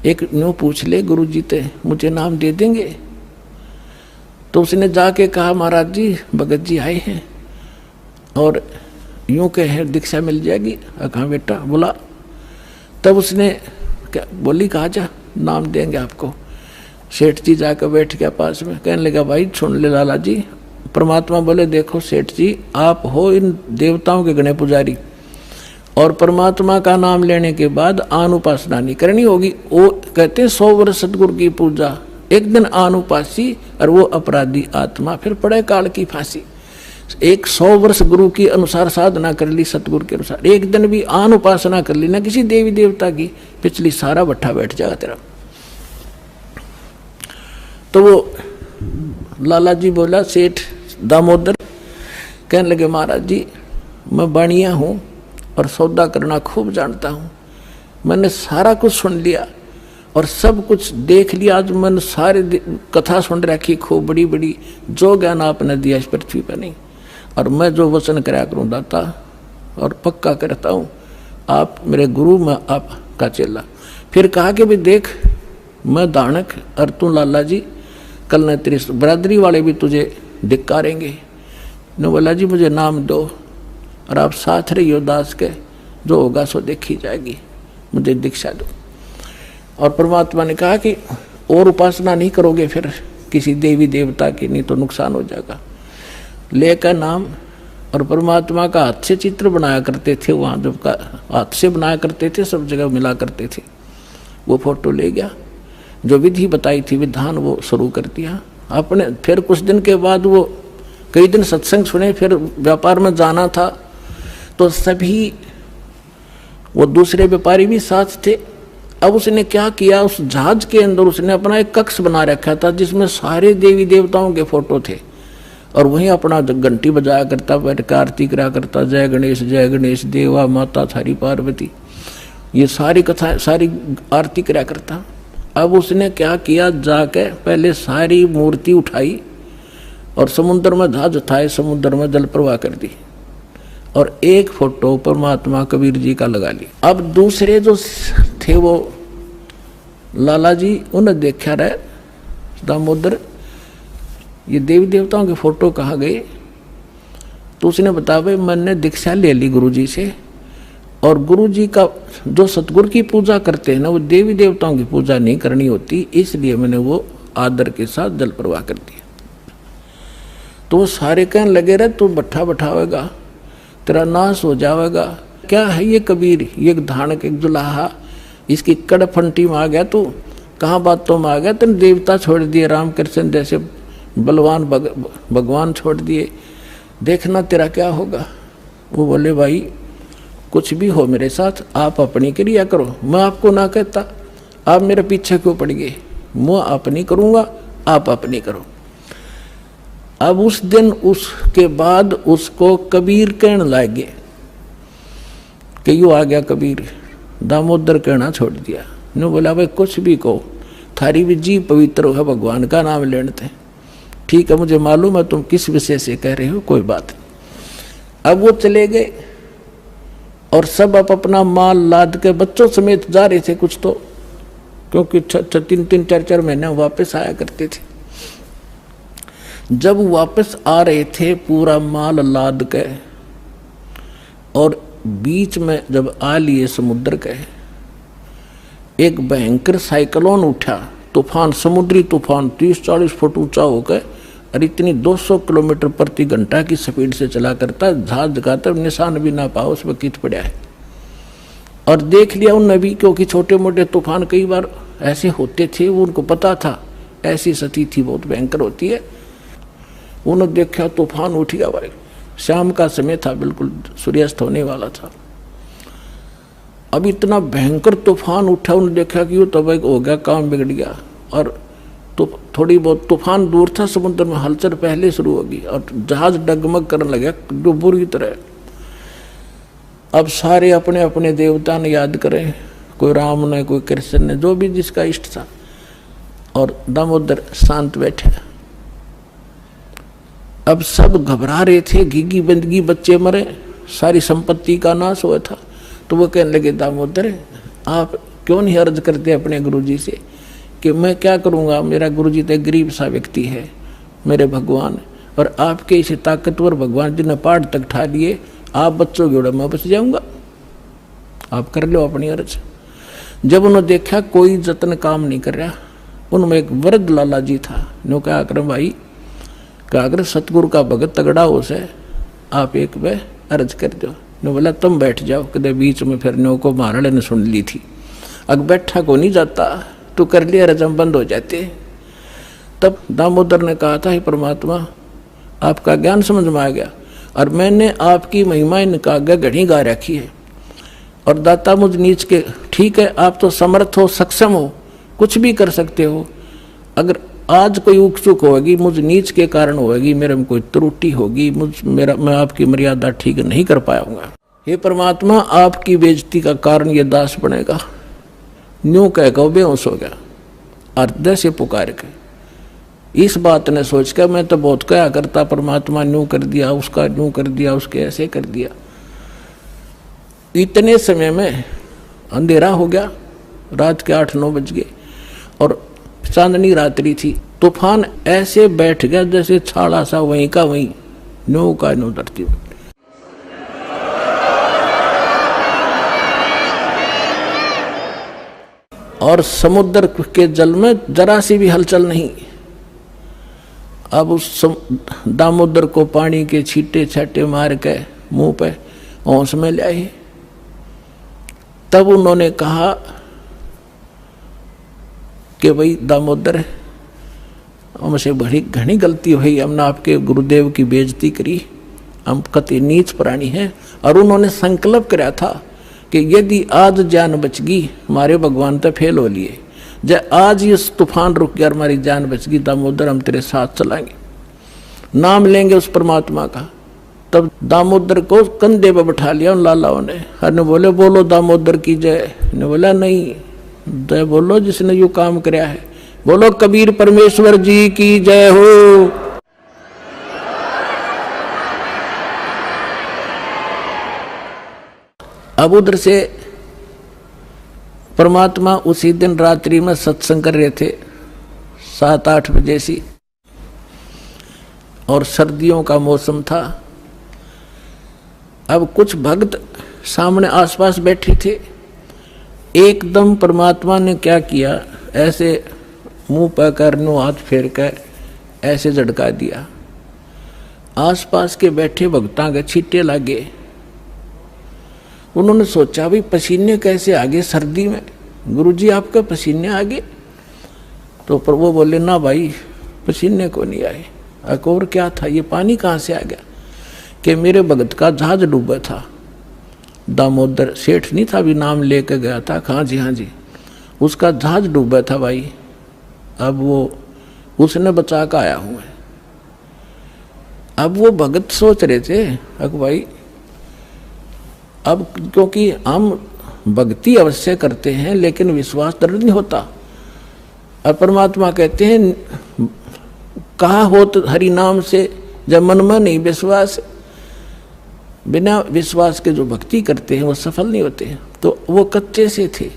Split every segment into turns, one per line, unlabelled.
एक न्यू पूछ ले गुरुजी ते मुझे नाम दे देंगे। तो उसने जाके कहा महाराज जी भगत जी आए हैं और यूं कहे दीक्षा मिल जाएगी। कहा बेटा बोला। तब उसने क्या बोली, कहा जा नाम देंगे आपको। सेठ जी जाकर बैठ गया पास में, कहने लगा भाई सुन ले लाला जी। परमात्मा बोले देखो सेठ जी आप हो इन देवताओं के गणे पुजारी और परमात्मा का नाम लेने के बाद आनुपासना नहीं करनी होगी। वो कहते 100 वर्ष सतगुरु की पूजा, एक दिन आनुपासी और वो अपराधी आत्मा फिर पड़े काल की फांसी। 100 वर्ष गुरु की अनुसार साधना कर ली, सतगुरु के अनुसार, एक दिन भी आनुपासना कर ली ना किसी देवी देवता की, पिछली सारा भट्ठा बैठ जाएगा तेरा। तो वो लाला जी बोला सेठ दामोदर, कहने लगे महाराज जी मैं बाणिया हूँ और सौदा करना खूब जानता हूँ। मैंने सारा कुछ सुन लिया और सब कुछ देख लिया। आज मैंने सारे कथा सुन रखी खूब बड़ी बड़ी, जो ज्ञान आपने दिया इस पृथ्वी पर नहीं। और मैं जो वचन कराया करूँ दाता और पक्का करता हूँ, आप मेरे गुरु में आपका चेला। फिर कहा कि भी देख मैं दानक और तू लाला जी, कल न तेरी बरादरी वाले भी तुझे धिक्कारेंगे। ने बोला जी मुझे नाम दो और आप साथ रहियो दास के, जो होगा सो देखी जाएगी, मुझे दीक्षा दो। और परमात्मा ने कहा कि और उपासना नहीं करोगे फिर किसी देवी देवता की, नहीं तो नुकसान हो जाएगा। लेकर नाम और परमात्मा का हाथ से चित्र बनाया करते थे, वहाँ जब का हाथ से बनाया करते थे सब जगह मिला करते थे। वो फोटो ले गया, जो विधि बताई थी विधान वो शुरू कर दिया आपने। फिर कुछ दिन के बाद वो कई दिन सत्संग सुने, फिर व्यापार में जाना था तो सभी वो दूसरे व्यापारी भी साथ थे। अब उसने क्या किया, उस जहाज के अंदर उसने अपना एक कक्ष बना रखा था जिसमें सारे देवी देवताओं के फोटो थे और वहीं अपना घंटी बजाया करता, बैठ कर आरती करा करता, जय गणेश देवा माता थारी पार्वती, ये सारी कथा सारी आरती करा करता। अब उसने क्या किया, जाके पहले सारी मूर्ति उठाई और समुद्र में जहाज उठाए, समुद्र में जल प्रवाह कर दी और एक फोटो परमात्मा कबीर जी का लगा लिया। अब दूसरे जो थे वो लाला जी, उन्हें देखा रहे दामोदर ये देवी देवताओं के फोटो कहाँ गए। तो उसने बताया भाई मैंने दीक्षा ले ली गुरु जी से और गुरु जी का जो सतगुरु की पूजा करते हैं ना वो देवी देवताओं की पूजा नहीं करनी होती, इसलिए मैंने वो आदर के साथ जल प्रवाह कर दिया। तो वो सारे कहने लगे रहे तू भट्ठा बैठावेगा, तेरा नाश हो जाएगा। क्या है ये कबीर, ये धानक एक जुलाहा, इसकी कड़फंटी में आ गया तू, कहाँ बातों में आ गया, तेने देवता छोड़ दिए, रामकृष्ण जैसे बलवान भगवान छोड़ दिए, देखना तेरा क्या होगा। वो बोले भाई कुछ भी हो मेरे साथ, आप अपनी क्रिया करो, मैं आपको ना कहता, आप मेरे पीछे क्यों पड़ गए, मैं अपनी करूँगा आप अपनी करो। अब उस दिन उसके बाद उसको कबीर कहने लगे कि यूँ आ गया कबीर, दामोदर कहना छोड़ दिया। ने बोला भाई कुछ भी कहो, थारी भी जी पवित्र है, भगवान का नाम लेते। ठीक है मुझे मालूम है तुम किस विषय से कह रहे हो, कोई बात नहीं। अब वो चले गए और सब अपना माल लाद के बच्चों समेत जा रहे थे कुछ तो, क्योंकि 3-3 4-4 महीने वापस आया करते थे। जब वापस आ रहे थे पूरा माल लाद के और बीच में जब आ लिए समुद्र के, एक भयंकर साइक्लोन उठा, तूफान, समुद्री तूफान 30-40 फुट ऊंचा होकर और इतनी 200 किलोमीटर प्रति घंटा की स्पीड से चला करता, जहाज का तो निशान भी ना पाओ उसमें कित पड़ा है। और देख लिया उन भी, क्योंकि छोटे मोटे तूफान कई बार ऐसे होते थे, वो उनको पता था ऐसी स्थिति थी बहुत भयंकर होती है। उन्होंने देखा तूफान उठ गया भाई, शाम का समय था, बिल्कुल सूर्यास्त होने वाला था। अब इतना भयंकर तूफान उठा, उन्होंने देखा कि वो तब हो गया, काम बिगड़ गया। और तो थोड़ी बहुत तूफान दूर था, समुद्र में हलचल पहले शुरू होगी और जहाज डगमग करने लगा जो बुरी तरह। अब सारे अपने अपने देवता ने याद करें, कोई राम ने, कोई कृष्ण ने, जो भी जिसका इष्ट था, और दामोदर शांत बैठे। अब सब घबरा रहे थे, घिघी बंदगी, बच्चे मरे, सारी संपत्ति का नाश हुआ था। तो वो कहने लगे दामोदर आप क्यों नहीं अर्ज करते अपने गुरुजी से कि मैं क्या करूँगा, मेरा गुरुजी तो गरीब सा व्यक्ति है मेरे भगवान, और आपके इसे ताकतवर भगवान जिन्हें पहाड़ तक ठा लिए, आप बच्चों जोड़ा मैं बच जाऊँगा, आप कर लो अपनी अर्ज। जब उन्होंने देखा कोई जतन काम नहीं कर रहा, उनमें एक वृद्ध लाला जी था, नो क्या कर भाई, क्या अगर सतगुरु का भगत तगड़ा हो से आप एक वे अर्ज कर दो। ने बोला तुम बैठ जाओ, कदे बीच में फिर नो को महाराणे ने सुन ली थी, अग बैठा को नहीं जाता, तू कर लिया रजम बंद हो जाते। तब दामोदर ने कहा था, हे परमात्मा आपका ज्ञान समझ में आ गया, और मैंने आपकी महिमा इनका आगे घड़ी गा रखी है, और दाता मुझ नीच के, ठीक है आप तो समर्थ हो, सक्षम हो, कुछ भी कर सकते हो, अगर आज कोई उकचुक होगी मुझ नीच के कारण होगी, मेरे में कोई त्रुटि होगी, मैं आपकी मर्यादा ठीक नहीं कर पाऊंगा, हे परमात्मा आपकी बेइज्जती का कारण ये दास बनेगा। न्यू कह के बेहोश हो गया, हृदय से पुकार के इस बात ने सोच कर मैं तो बहुत क्या करता, परमात्मा न्यू कर दिया, उसका न्यू कर दिया, उसके ऐसे कर दिया। इतने समय में अंधेरा हो गया, रात के 8-9 बज गए और चांदनी रात्रि थी। तूफान ऐसे बैठ गया जैसे छाड़ा सा वहीं का वहीं, न्यू का न्यू धरती में। और समुद्र के जल में जरा सी भी हलचल नहीं। अब उस दामोदर को पानी के छींटे छाटे मार के मुंह पे होश में ले आए। तब उन्होंने कहा कि भाई दामोदर हमसे बड़ी घनी गलती हुई, हमने आपके गुरुदेव की बेइज्जती करी, हम कति नीच प्राणी हैं। और उन्होंने संकल्प कराया था कि यदि आज जान बच गई हमारे भगवान तो फेल हो लिए, जब आज ये तूफान रुक गया हमारी जान बच गई दामोदर, हम तेरे साथ चलाएंगे, नाम लेंगे उस परमात्मा का। तब दामोदर को कंधे पे बैठा लिया उन लालाओं ने, हर ने बोले बोलो दामोदर की जय, ने बोला नहीं जय बोलो जिसने यू काम कराया है, बोलो कबीर परमेश्वर जी की जय हो। अब उधर से परमात्मा उसी दिन रात्रि में सत्संग कर रहे थे 7-8 बजे सी, और सर्दियों का मौसम था। अब कुछ भक्त सामने आसपास बैठे थे, एकदम परमात्मा ने क्या किया, ऐसे मुंह पर करनो हाथ फेर कर ऐसे झटका दिया, आसपास के बैठे भक्तां के छींटे लगे। उन्होंने सोचा भाई पसीने कैसे आगे सर्दी में, गुरुजी आपके पसीने आगे? तो पर वो बोले ना भाई पसीने को नहीं आए। और क्या था, ये पानी कहाँ से आ गया? कि मेरे भगत का जहाज डूबा था, दामोदर सेठ नहीं था, भी नाम लेके गया था, हाँ जी, उसका जहाज डूबा था भाई, अब वो उसने बचा कर आया हूँ मैं। अब वो भगत सोच रहे थे अब भाई, अब क्योंकि हम भक्ति अवश्य करते हैं लेकिन विश्वास दृढ़ नहीं होता, और परमात्मा कहते हैं कहा हो तो हरि नाम से, जब मन में नहीं विश्वास, बिना विश्वास के जो भक्ति करते हैं वो सफल नहीं होते हैं। तो वो कच्चे से थे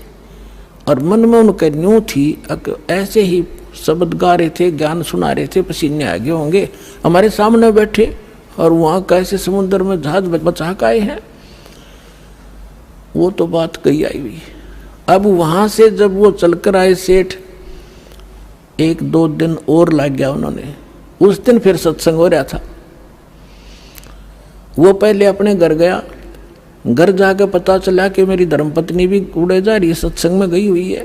और मन में उनके न्यू थी, ऐसे ही शब्द गा रहे थे, ज्ञान सुना रहे थे, पसीने आगे होंगे, हमारे सामने बैठे और वहाँ कैसे समुद्र में जहाज बचा के आए हैं। वो तो बात कही आई हुई। अब वहां से जब वो चलकर आए सेठ, 1-2 दिन और लग गया उन्होंने। उस दिन फिर सत्संग हो रहा था। वो पहले अपने घर गया, घर जाकर पता चला कि मेरी धर्मपत्नी भी उड़े जा रही है, सत्संग में गई हुई है।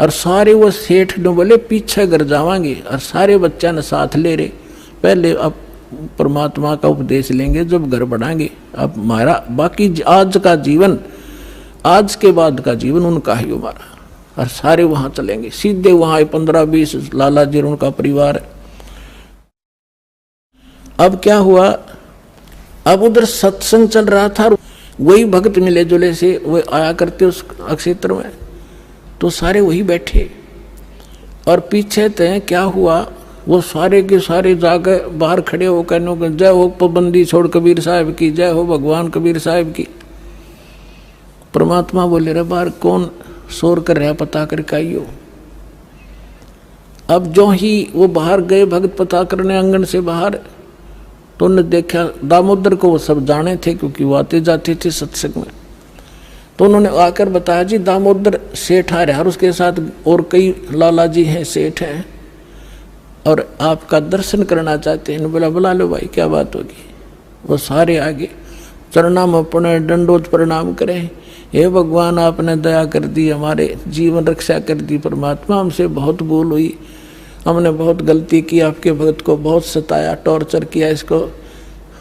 और सारे वो सेठ ने बोले पीछे घर जावांगे, और सारे बच्चा ने साथ ले रहे, पहले अब परमात्मा का उपदेश लेंगे जब घर बढ़ाएंगे, अब हमारा बाकी आज का जीवन, आज के बाद का जीवन उनका ही हमारा। और सारे वहां चलेंगे, सीधे वहां 15-20 लाला जी उनका परिवार है। अब क्या हुआ, अब उधर सत्संग चल रहा था, वही भक्त मिले जुले से वो आया करते उस क्षेत्र में, तो सारे वही बैठे। और पीछे तय क्या हुआ, वो सारे के सारे जाकर बाहर खड़े हो कहने जय हो पाबंदी छोड़ कबीर साहब की, जय हो भगवान कबीर साहब की। परमात्मा बोले रे बाहर कौन शोर कर रहा पता कर काइयो। अब जो ही वो बाहर गए भगत पता करने आंगन से बाहर, तो उन्होंने देखा दामोदर को, वो सब जाने थे क्योंकि वो आते जाते थे सत्संग में। तो उन्होंने आकर बताया जी दामोदर सेठ आ रहा है और उसके साथ और कई लाला जी हैं, सेठ हैं, और आपका दर्शन करना चाहते हैं। बोला बुला लो भाई, क्या बात होगी। वो सारे आगे चरणा में अपने दंडोत प्रणाम करें। हे भगवान, आपने दया कर दी, हमारे जीवन रक्षा कर दी। परमात्मा, हमसे बहुत भूल हुई, हमने बहुत गलती की, आपके भगत को बहुत सताया, टॉर्चर किया, इसको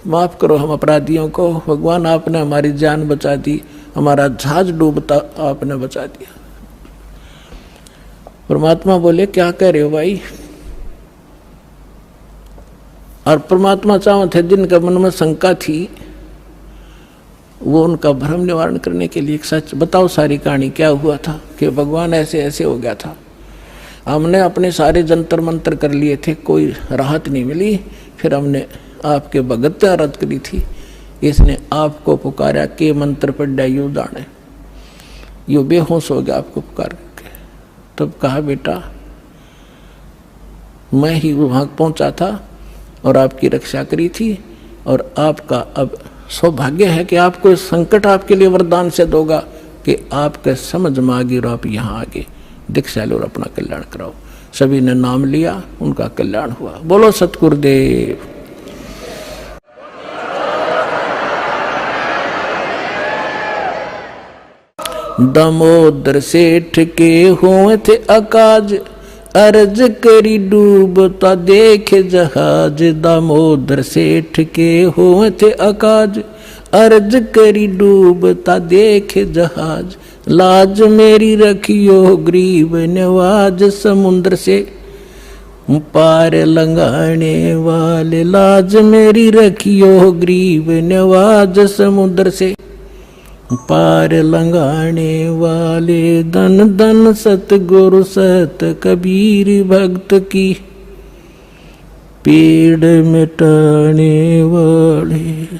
माफ़ करो हम अपराधियों को। भगवान, आपने हमारी जान बचा दी, हमारा जहाज डूबता आपने बचा दिया। परमात्मा बोले क्या कह रहे हो भाई। और परमात्मा चाहते थे जिनका मन में शंका थी, वो उनका भ्रम निवारण करने के लिए एक सच बताओ, सारी कहानी क्या हुआ था कि भगवान ऐसे ऐसे हो गया था। हमने अपने सारे जंतर मंतर कर लिए थे, कोई राहत नहीं मिली। फिर हमने आपके भगत से आराध करी थी, इसने आपको पुकारा के मंत्र पढ़ा यू दाने, यू बेहोश हो गया आपको पुकार के। तब कहा बेटा मैं ही वहाँ पहुँचा था और आपकी रक्षा करी थी, और आपका अब सौभाग्य है कि आपको इस संकट आपके लिए वरदान से दोगा कि आपके समझ में आ गई और आप यहाँ आगे दीक्षा लो और अपना कल्याण कराओ। सभी ने नाम लिया, उनका कल्याण हुआ। बोलो सतगुरुदेव। दामोदर सेठ के हुए थे अकाज, अर्ज करी डूबता देखे जहाज। दामोदर सेठ के हुए थे अकाज, अर्ज करी डूबता देखे जहाज। लाज मेरी रखियो गरीब नवाज, समुद्र से पार लंघाने वाले। लाज मेरी रखियो गरीब नवाज, समुद्र से पार लंघाने वाले। धन धन सतगुरु सत कबीर भक्त की, पीड़ मिटाने वाले।